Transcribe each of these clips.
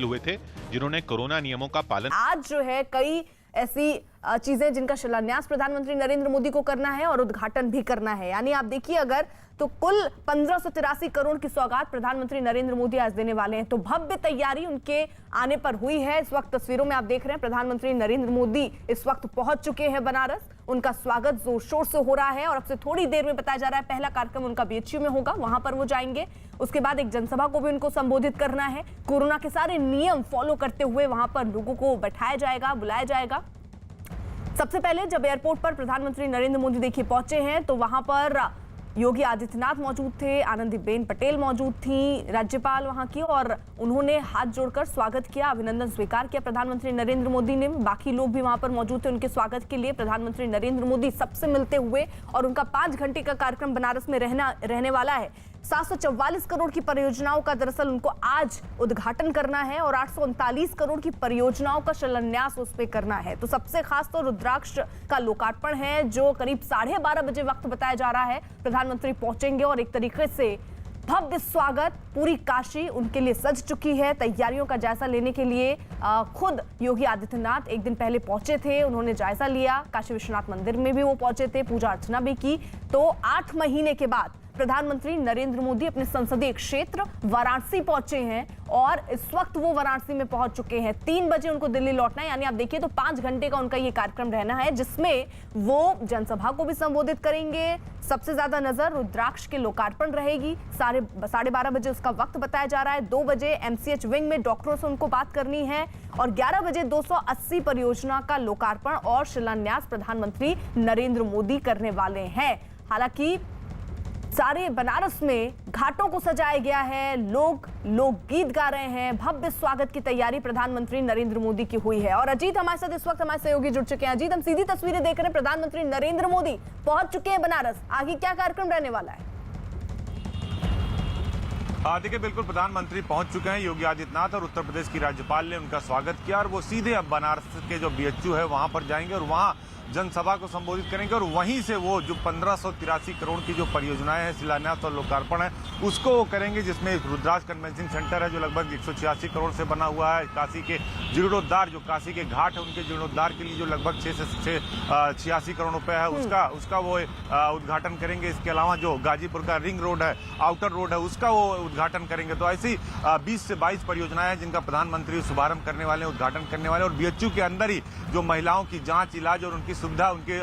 हुए थे जिन्होंने कोरोना नियमों का पालन। आज जो है कई ऐसी चीजें जिनका शिलान्यास प्रधानमंत्री नरेंद्र मोदी को करना है और उद्घाटन भी करना है। यानी आप देखिए अगर तो कुल 1583 करोड़ की सौगात प्रधानमंत्री नरेंद्र मोदी आज देने वाले हैं। तो भव्य तैयारी उनके आने पर हुई है। इस वक्त तस्वीरों में आप देख रहे हैं प्रधानमंत्री नरेंद्र मोदी इस वक्त पहुंच चुके हैं बनारस। उनका स्वागत जोर शोर से हो रहा है और अब से थोड़ी देर में बताया जा रहा है पहला कार्यक्रम उनका बीएचयू में होगा, वहां पर वो जाएंगे। उसके बाद एक जनसभा को भी उनको संबोधित करना है। कोरोना के सारे नियम फॉलो करते हुए वहां पर लोगों को बैठाया जाएगा, बुलाया जाएगा। सबसे पहले जब एयरपोर्ट पर प्रधानमंत्री नरेंद्र मोदी देखिए पहुंचे हैं तो वहां पर योगी आदित्यनाथ मौजूद थे, आनंदीबेन पटेल मौजूद थी, राज्यपाल वहां की, और उन्होंने हाथ जोड़कर स्वागत किया, अभिनंदन स्वीकार किया प्रधानमंत्री नरेंद्र मोदी ने। बाकी लोग भी वहां पर मौजूद थे उनके स्वागत के लिए। प्रधानमंत्री नरेंद्र मोदी सबसे मिलते हुए और उनका 5 घंटे का कार्यक्रम बनारस में रहने वाला है। 744 करोड़ की परियोजनाओं का दरअसल उनको आज उद्घाटन करना है और 839 करोड़ की परियोजनाओं का शिलान्यास उस पर करना है। तो सबसे खास तो रुद्राक्ष का लोकार्पण है जो करीब 12:30 बजे वक्त बताया जा रहा है प्रधानमंत्री पहुंचेंगे और एक तरीके से भव्य स्वागत, पूरी काशी उनके लिए सज चुकी है। तैयारियों का जायजा लेने के लिए खुद योगी आदित्यनाथ एक दिन पहले पहुंचे थे, उन्होंने जायजा लिया। काशी विश्वनाथ मंदिर में भी वो पहुंचे थे, पूजा अर्चना भी की। तो 8 महीने के बाद प्रधानमंत्री नरेंद्र मोदी अपने संसदीय क्षेत्र वाराणसी पहुंचे हैं और इस वक्त वो वाराणसी में पहुंच चुके हैं। 3 बजे उनको दिल्ली लौटना है। यानी आप देखिए तो 5 घंटे का उनका ये कार्यक्रम रहना है जिसमें वो जनसभा को भी संबोधित करेंगे। सबसे ज्यादा नजर रुद्राक्ष के लोकार्पण रहेगी। 12:30 बजे उसका वक्त बताया जा रहा है। 2 बजे एमसीएच विंग में डॉक्टरों से उनको बात करनी है और 11 बजे 280 परियोजना का लोकार्पण और शिलान्यास प्रधानमंत्री नरेंद्र मोदी करने वाले हैं। हालांकि सारे बनारस में घाटों को सजाया गया है, लोग गीत गा रहे हैं, भव्य स्वागत की तैयारी प्रधानमंत्री नरेंद्र मोदी की हुई है। और अजीत हमारे साथ इस वक्त हमारे सहयोगी जुड़ चुके हैं। अजीत, हम सीधी तस्वीरें देख रहे हैं, प्रधानमंत्री नरेंद्र मोदी पहुंच चुके हैं बनारस। आगे क्या कार्यक्रम रहने वाला है? देखिए बिल्कुल, प्रधानमंत्री पहुंच चुके हैं। योगी आदित्यनाथ और उत्तर प्रदेश की राज्यपाल ने उनका स्वागत किया और वो सीधे अब बनारस के जो बीएचयू है वहां पर जाएंगे और वहां जनसभा को संबोधित करेंगे और वहीं से वो जो 1583 करोड़ की जो परियोजनाएं हैं, शिलान्यास और लोकार्पण है, उसको वो करेंगे। जिसमें रुद्राक्ष कन्वेंशन सेंटर है जो लगभग 186 करोड़ से बना हुआ है। काशी के जीर्णोद्धार, जो काशी के घाट है उनके जीर्णोद्धार के लिए जो लगभग 6 से 86 करोड़ रुपए है उसका वो उद्घाटन करेंगे। इसके अलावा जो गाजीपुर का रिंग रोड है, आउटर रोड है, उसका वो उद्घाटन करेंगे। तो ऐसी 20 से 22 परियोजनाएं हैं जिनका प्रधानमंत्री शुभारंभ करने वाले, उद्घाटन करने वाले। और बीएचयू के अंदर ही जो महिलाओं की जांच, इलाज और उनकी सुविधा, उनके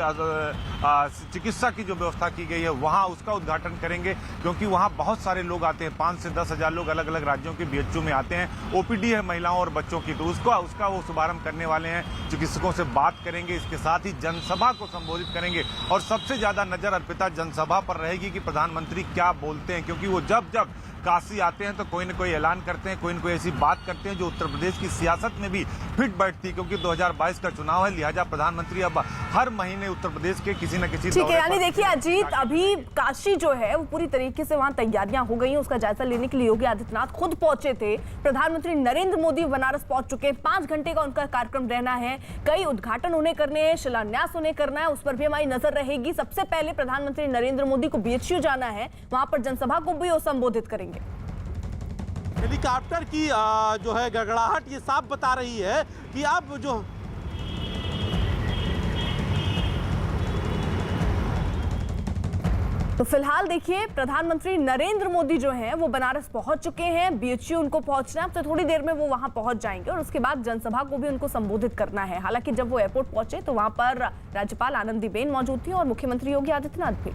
चिकित्सा की जो व्यवस्था की गई है वहां उसका उद्घाटन करेंगे। क्योंकि वहां बहुत सारे लोग आते हैं, 5 से 10 हजार लोग अलग अलग राज्यों के बीएचयू में आते हैं। ओपीडी है महिलाओं और बच्चों की, तो उसका वो शुभारंभ करने वाले हैं। चिकित्सकों से बात करेंगे, इसके साथ ही जनसभा को संबोधित करेंगे और सबसे ज्यादा नजर अर्पिता जनसभा पर रहेगी कि प्रधानमंत्री क्या बोलते हैं। क्योंकि वो जब काशी आते हैं तो कोई न कोई ऐलान करते हैं, कोई न कोई ऐसी बात करते हैं जो उत्तर प्रदेश की सियासत में भी फिट बैठती है। क्योंकि 2022 का चुनाव है, लिहाजा प्रधानमंत्री अब हर महीने उत्तर प्रदेश के किसी न किसी ठीक है। यानी देखिए अजीत, अभी काशी जो है वो पूरी तरीके से वहां तैयारियां हो गई हैं। उसका जायजा लेने के लिए योगी आदित्यनाथ खुद पहुंचे थे। प्रधानमंत्री नरेंद्र मोदी बनारस पहुंच चुके हैं। 5 घंटे का उनका कार्यक्रम रहना है। कई उद्घाटन उन्हें करने हैं, शिलान्यास उन्हें करना है, उस पर भी हमारी नजर रहेगी। सबसे पहले प्रधानमंत्री नरेंद्र मोदी को बीएचयू जाना है, वहां पर जनसभा को भी वो संबोधित करेंगे। हेलीकॉप्टर की जो है गड़गड़ाहट ये साफ बता रही है कि अब जो तो फिलहाल देखिए प्रधानमंत्री नरेंद्र मोदी जो हैं वो बनारस पहुंच चुके हैं। बीएचयू उनको पहुंचना है, अब तो थोड़ी देर में वो वहां पहुंच जाएंगे और उसके बाद जनसभा को भी उनको संबोधित करना है। हालांकि जब वो एयरपोर्ट पहुंचे तो वहां पर राज्यपाल आनंदीबेन मौजूद थी और मुख्यमंत्री योगी आदित्यनाथ भी।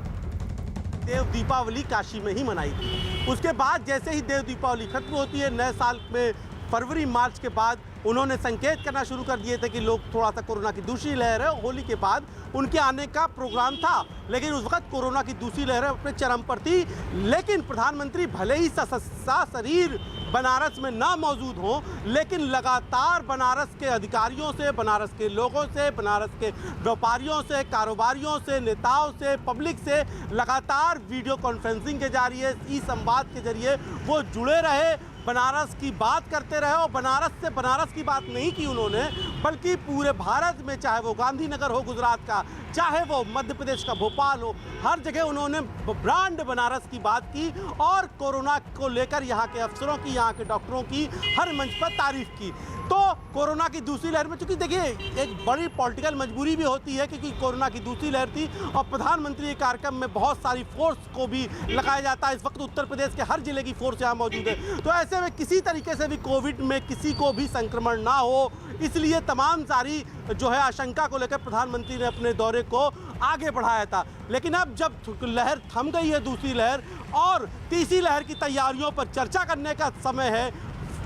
देव दीपावली काशी में ही मनाई थी। उसके बाद जैसे ही देव दीपावली खत्म होती है, नए साल में फरवरी मार्च के बाद उन्होंने संकेत करना शुरू कर दिए थे कि लोग थोड़ा सा कोरोना की दूसरी लहर है। होली के बाद उनके आने का प्रोग्राम था, लेकिन उस वक्त कोरोना की दूसरी लहर अपने चरम पर थी। लेकिन प्रधानमंत्री भले ही सशरीर बनारस में ना मौजूद हों, लेकिन लगातार बनारस के अधिकारियों से, बनारस के लोगों से, बनारस के व्यापारियों से, कारोबारियों से, नेताओं से, पब्लिक से लगातार वीडियो कॉन्फ्रेंसिंग के जरिए, ई संवाद के जरिए वो जुड़े रहे। बनारस की बात करते रहे और बनारस से बनारस की बात नहीं की उन्होंने, बल्कि पूरे भारत में, चाहे वो गांधीनगर हो गुजरात का, चाहे वो मध्य प्रदेश का भोपाल हो, हर जगह उन्होंने ब्रांड बनारस की बात की और कोरोना को लेकर यहाँ के अफसरों की, यहाँ के डॉक्टरों की हर मंच पर तारीफ की। तो कोरोना की दूसरी लहर में, चूंकि देखिए एक बड़ी पॉलिटिकल मजबूरी भी होती है क्योंकि कोरोना की दूसरी लहर थी और प्रधानमंत्री के कार्यक्रम में बहुत सारी फोर्स को भी लगाया जाता है। इस वक्त उत्तर प्रदेश के हर जिले की फोर्स यहाँ मौजूद है, तो ऐसे में किसी तरीके से भी कोविड में किसी को भी संक्रमण ना हो, इसलिए तमाम सारी जो है आशंका को लेकर प्रधानमंत्री ने अपने दौरे को आगे बढ़ाया था। लेकिन अब जब लहर थम गई है, दूसरी लहर और तीसरी लहर की तैयारियों पर चर्चा करने का समय है,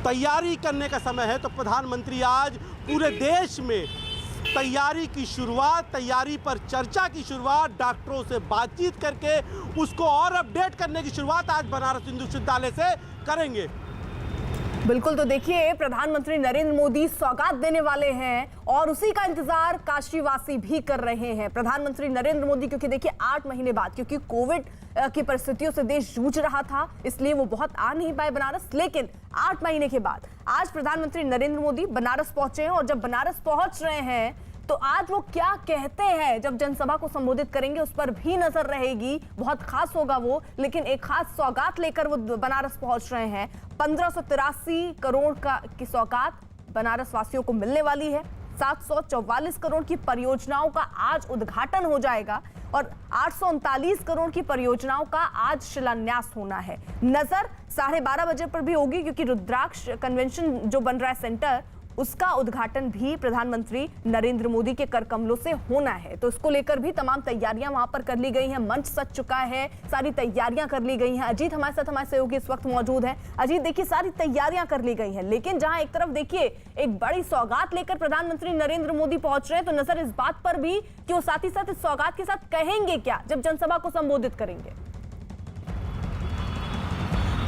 तैयारी करने का समय है, तो प्रधानमंत्री आज पूरे देश में तैयारी की शुरुआत, तैयारी पर चर्चा की शुरुआत, डॉक्टरों से बातचीत करके उसको और अपडेट करने की शुरुआत आज बनारस हिंदू विश्वविद्यालय से करेंगे। बिल्कुल, तो देखिए प्रधानमंत्री नरेंद्र मोदी सौगात देने वाले हैं और उसी का इंतजार काशीवासी भी कर रहे हैं। प्रधानमंत्री नरेंद्र मोदी, क्योंकि देखिए 8 महीने बाद, क्योंकि कोविड की परिस्थितियों से देश जूझ रहा था, इसलिए वो बहुत आ नहीं पाए बनारस, लेकिन 8 महीने के बाद आज प्रधानमंत्री नरेंद्र मोदी बनारस पहुंचे हैं और जब बनारस पहुंच रहे हैं तो आज वो क्या कहते हैं, जब जनसभा को संबोधित करेंगे उस पर भी नजर रहेगी। बहुत खास होगा वो, लेकिन एक खास सौगात लेकर वो बनारस पहुंच रहे हैं। 1583 करोड़ की सौगात बनारस वासियों को मिलने वाली है। 744 करोड़ की परियोजनाओं का आज उद्घाटन हो जाएगा और 839 करोड़ की परियोजनाओं का आज शिलान्यास होना है। नजर 12:30 बजे पर भी होगी, क्योंकि रुद्राक्ष कन्वेंशन जो बन रहा है सेंटर, उसका उद्घाटन भी प्रधानमंत्री नरेंद्र मोदी के कर कमलों से होना है। तो इसको लेकर भी तमाम तैयारियां वहां पर कर ली गई हैं, मंच सज चुका है, सारी तैयारियां कर ली गई हैं। अजीत हमारे साथ, हमारे सहयोगी इस वक्त मौजूद हैं। अजीत, देखिए सारी तैयारियां कर ली गई हैं, लेकिन जहां एक तरफ देखिए एक बड़ी सौगात लेकर प्रधानमंत्री नरेंद्र मोदी पहुंच रहे हैं, तो नजर इस बात पर भी कि वो साथ ही साथ इस सौगात के साथ कहेंगे क्या जब जनसभा को संबोधित करेंगे।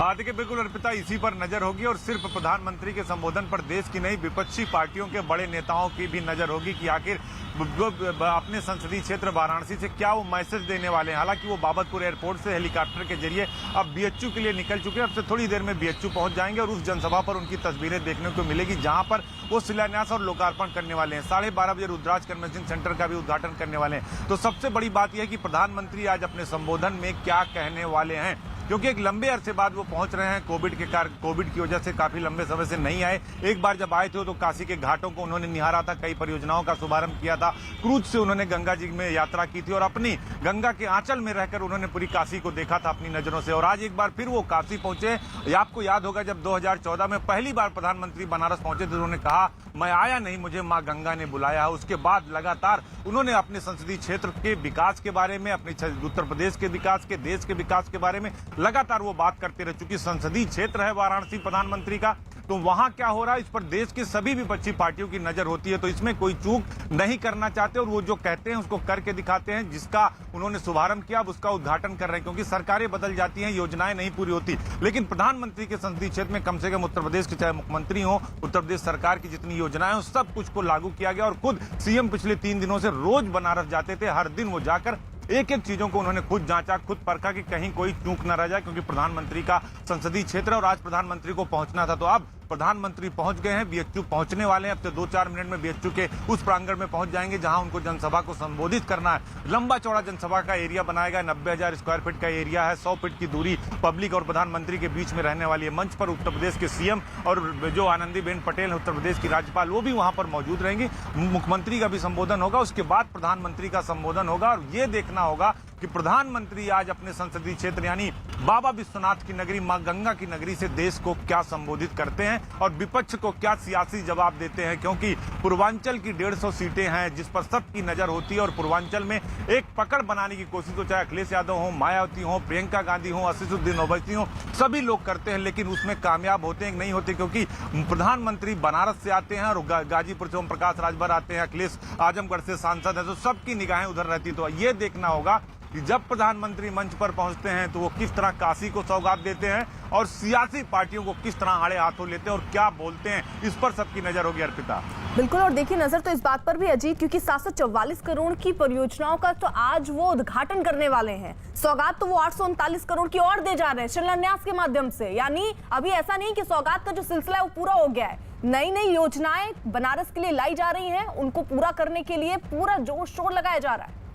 देखिए बिल्कुल अर्पिता, इसी पर नजर होगी और सिर्फ प्रधानमंत्री के संबोधन पर देश की नहीं विपक्षी पार्टियों के बड़े नेताओं की भी नजर होगी कि आखिर अपने संसदीय क्षेत्र वाराणसी से क्या वो मैसेज देने वाले हैं। हालांकि वो बाबतपुर एयरपोर्ट से हेलीकॉप्टर के जरिए अब बीएचयू के लिए निकल चुके हैं। अब से थोड़ी देर में बीएचयू पहुंच जाएंगे और उस जनसभा पर उनकी तस्वीरें देखने को मिलेगी जहां पर वो शिलान्यास और लोकार्पण करने वाले हैं। 12:30 बजे रुद्राक्ष कन्वेंशन सेंटर का भी उद्घाटन करने वाले हैं। तो सबसे बड़ी बात यह है कि प्रधानमंत्री आज अपने संबोधन में क्या कहने वाले हैं, क्योंकि एक लंबे अरसे बाद वो पहुंच रहे हैं। कोविड की वजह से काफी लंबे समय से नहीं आए। एक बार जब आए थे तो काशी के घाटों को उन्होंने निहारा था, कई परियोजनाओं का शुभारंभ किया था, क्रूज से उन्होंने गंगा जी में यात्रा की थी और अपनी गंगा के आंचल में रहकर उन्होंने पूरी काशी को देखा था अपनी नजरों से। और आज एक बार फिर वो काशी पहुंचे। आपको याद होगा जब 2014 में पहली बार प्रधानमंत्री बनारस पहुंचे तो उन्होंने कहा, मैं आया नहीं, मुझे मां गंगा ने बुलाया। उसके बाद लगातार उन्होंने अपने संसदीय क्षेत्र के विकास के बारे में, अपने उत्तर प्रदेश के विकास के, देश के विकास के बारे में लगातार वो बात करते रहे। चूंकि संसदीय क्षेत्र है वाराणसी प्रधानमंत्री का, तो वहां क्या हो रहा है इस पर देश की सभी विपक्षी पार्टियों की नजर होती है। तो इसमें कोई चूक नहीं करना चाहते और वो जो कहते हैं उसको करके दिखाते हैं। जिसका उन्होंने शुभारंभ किया अब उसका उद्घाटन कर रहे हैं, क्योंकि सरकारें बदल जाती हैं, योजनाएं नहीं पूरी होती, लेकिन प्रधानमंत्री के संसदीय क्षेत्र में कम से कम उत्तर प्रदेश के चाहे मुख्यमंत्री हो, उत्तर प्रदेश सरकार की जितनी योजनाएं हो सब कुछ को लागू किया गया। और खुद सीएम पिछले 3 दिनों से रोज बनारस जाते थे। हर दिन वो जाकर एक एक चीजों को उन्होंने खुद जांचा, खुद परखा कि कहीं कोई चूक न रह जाए, क्योंकि प्रधानमंत्री का संसदीय क्षेत्र और आज प्रधानमंत्री को पहुंचना था। तो अब प्रधानमंत्री पहुंच गए हैं, बीएचयू पहुंचने वाले हैं। अब से 2-4 मिनट में बीएचयू के उस प्रांगण में पहुंच जाएंगे जहां उनको जनसभा को संबोधित करना है। लंबा चौड़ा जनसभा का एरिया बनाएगा, 90,000 स्क्वायर फीट का एरिया है, 100 फीट की दूरी पब्लिक और प्रधानमंत्री के बीच में रहने वाली है। मंच पर उत्तर प्रदेश के सीएम और जो आनंदीबेन पटेल है उत्तर प्रदेश की राज्यपाल, वो भी वहां पर मौजूद रहेंगी। मुख्यमंत्री का भी संबोधन होगा, उसके बाद प्रधानमंत्री का संबोधन होगा। और ये देखना होगा कि प्रधानमंत्री आज अपने संसदीय क्षेत्र यानी बाबा विश्वनाथ की नगरी, मां गंगा की नगरी से देश को क्या संबोधित करते हैं और विपक्ष को क्या सियासी जवाब देते हैं। क्योंकि पूर्वांचल की 150 सीटें हैं जिस पर सबकी नजर होती है और पूर्वांचल में एक पकड़ बनाने की कोशिश तो चाहे अखिलेश यादव हो, मायावती हो, प्रियंका गांधी हो, असीसुद्दीन ओवैसी हो, सभी लोग करते हैं, लेकिन उसमें कामयाब होते हैं नहीं होते, क्योंकि प्रधानमंत्री बनारस से आते हैं और गाजीपुर से ओम प्रकाश राजभर आते हैं, अखिलेश आजमगढ़ से सांसद है, तो सबकी निगाहें उधर रहती। तो ये देखना होगा कि जब प्रधानमंत्री मंच पर पहुंचते हैं तो वो किस तरह तरह काशी को सौगात देते हैं और सियासी पार्टियों को किस तरह आड़े हाथों लेते हैं और क्या बोलते हैं, इस पर सबकी नजर होगी अर्पिता। बिल्कुल, और देखिए नजर तो इस बात पर भी अजीत, क्योंकि 744 करोड़ की परियोजनाओं का तो आज वो उद्घाटन करने वाले हैं। सौगात तो वो 839 करोड़ की और दे जा रहे हैं शिलान्यास के माध्यम से। यानी अभी ऐसा नहीं कि सौगात का जो सिलसिला है वो पूरा हो गया है, नई नई योजनाएं बनारस के लिए लाई जा रही हैं, उनको पूरा करने के लिए पूरा जोर शोर लगाया जा रहा है।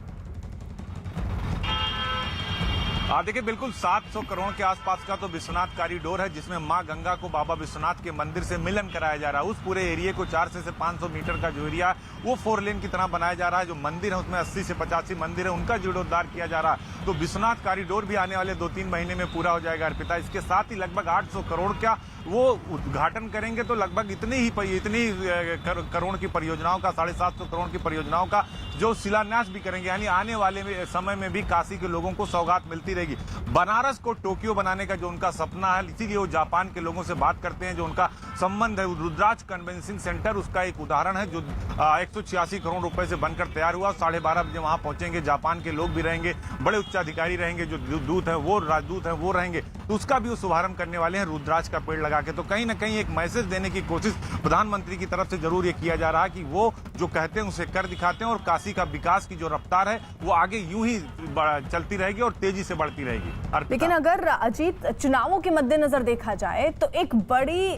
देखिए बिल्कुल 700 करोड़ के आसपास का तो विश्वनाथ कॉरिडोर है, जिसमें मां गंगा को बाबा विश्वनाथ के मंदिर से मिलन कराया जा रहा है। उस पूरे एरिया को 400 से 500 मीटर का जो एरिया है वो 4 लेन की तरह बनाया जा रहा है। जो मंदिर है उसमें 80 से 85 मंदिर है, उनका जीर्णोद्धार किया जा रहा है। तो विश्वनाथ कॉरिडोर भी आने वाले 2-3 महीने में पूरा हो जाएगा अर्पिता। इसके साथ ही लगभग 800 करोड़ का वो उद्घाटन करेंगे, तो लगभग इतनी करोड़ की परियोजनाओं का, 750 करोड़ की परियोजनाओं का जो शिलान्यास भी करेंगे। यानी आने वाले समय में भी काशी के लोगों को सौगात मिलती रहेगी। बनारस को टोक्यो बनाने का जो उनका सपना है, इसीलिए वो जापान के लोगों से बात करते हैं। जो उनका संबंध है रुद्राज कन्वेंसिंग सेंटर, उसका एक उदाहरण है, जो 186 करोड़ रुपए से बनकर तैयार हुआ। 12:30 बजे वहां पहुंचेंगे, जापान के लोग भी रहेंगे, बड़े उच्चाधिकारी रहेंगे, जो दूत है वो राजदूत है वो रहेंगे, तो उसका भी वो शुभारंभ करने वाले हैं रुद्राज का पेड़ लगा के। तो कहीं ना कहीं एक मैसेज देने की कोशिश प्रधानमंत्री की तरफ से जरूर ये किया जा रहा है कि वो जो कहते हैं उसे कर दिखाते हैं, और काशी का विकास की जो रफ्तार है वो आगे यूं ही चलती रहेगी और तेजी से बढ़ती रहेगी। लेकिन अगर अजीत चुनावों के मद्देनजर देखा जाए तो एक बड़ी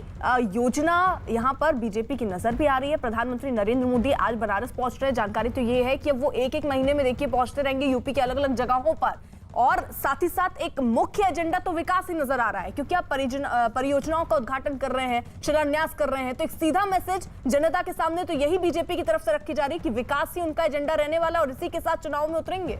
योजना यहां पर बीजेपी की नजर भी आ रही है। प्रधानमंत्री नरेंद्र मोदी आज बनारस पहुंच रहे हैं। जानकारी तो ये है कि वो एक महीने में देखिए पहुंचते रहेंगे यूपी के अलग अलग जगहों पर, और साथ ही साथ एक मुख्य एजेंडा तो विकास ही नजर आ रहा है, क्योंकि आप परियोजनाओं का उद्घाटन कर रहे हैं, शिलान्यास कर रहे हैं। तो एक सीधा मैसेज जनता के सामने तो यही बीजेपी की तरफ से रखी जा रही है कि विकास ही उनका एजेंडा रहने वाला, और इसी के साथ चुनाव में उतरेंगे।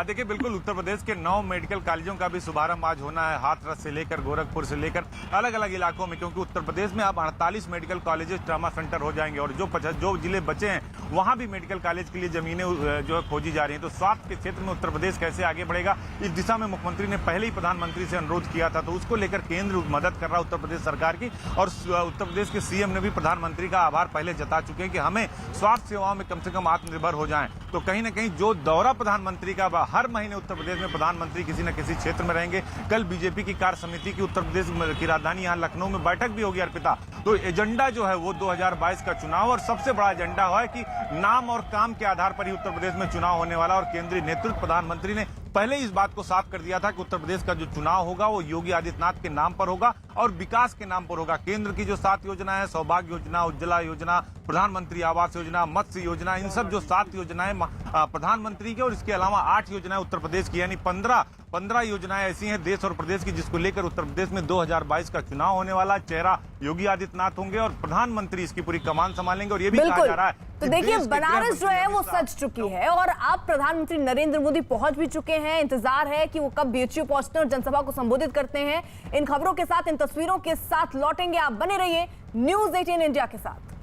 देखिए बिल्कुल उत्तर प्रदेश के 9 मेडिकल कॉलेजों का भी शुभारंभ आज होना है, हाथरस से लेकर गोरखपुर से लेकर अलग अलग इलाकों में, क्योंकि उत्तर प्रदेश में अब 48 मेडिकल कॉलेजेस ट्रामा सेंटर हो जाएंगे, और जो जिले बचे हैं वहां भी मेडिकल कॉलेज के लिए जमीनें जो है खोजी जा रही हैं। तो स्वास्थ्य के क्षेत्र में उत्तर प्रदेश कैसे आगे बढ़ेगा, इस दिशा में मुख्यमंत्री ने पहले ही प्रधानमंत्री से अनुरोध किया था, तो उसको लेकर केंद्र मदद कर रहा है उत्तर प्रदेश सरकार की, और उत्तर प्रदेश के सीएम ने भी प्रधानमंत्री का आभार पहले जता चुके हैं कि हमें स्वास्थ्य सेवाओं में कम से कम आत्मनिर्भर हो जाएं। तो कहीं ना कहीं जो दौरा प्रधानमंत्री का हर महीने उत्तर प्रदेश में प्रधानमंत्री किसी न किसी क्षेत्र में रहेंगे। कल बीजेपी की कार्य समिति की उत्तर प्रदेश की राजधानी यहाँ लखनऊ में बैठक भी होगी अर्पिता। तो एजेंडा जो है वो 2022 का चुनाव, और सबसे बड़ा एजेंडा है कि नाम और काम के आधार पर ही उत्तर प्रदेश में चुनाव होने वाला, और केंद्रीय नेतृत्व प्रधानमंत्री ने पहले इस बात को साफ कर दिया था कि उत्तर प्रदेश का जो चुनाव होगा वो योगी आदित्यनाथ के नाम पर होगा और विकास के नाम पर होगा। केंद्र की जो 7 योजना है, सौभाग्य योजना, उज्ज्वला योजना, प्रधानमंत्री आवास योजना, मत्स्य योजना, इन सब जो 7 योजनाएं प्रधानमंत्री की, और इसके अलावा 8 योजनाएं उत्तर प्रदेश की, यानी 15 योजनाएं ऐसी हैं देश और प्रदेश की, जिसको लेकर उत्तर प्रदेश में 2022 का चुनाव होने वाला। चेहरा योगी आदित्यनाथ होंगे और प्रधानमंत्री इसकी पूरी कमान संभालेंगे। और ये भी कहा जा रहा है तो देखिए बनारस जो है वो सज चुकी है, और अब प्रधानमंत्री नरेंद्र मोदी पहुंच भी चुके हैं। इंतजार है कि वो कब बीएचयू पहुंचते हैं और जनसभा को संबोधित करते हैं। इन खबरों के साथ, इन तस्वीरों के साथ लौटेंगे। आप बने रहिए News 18 इंडिया के साथ।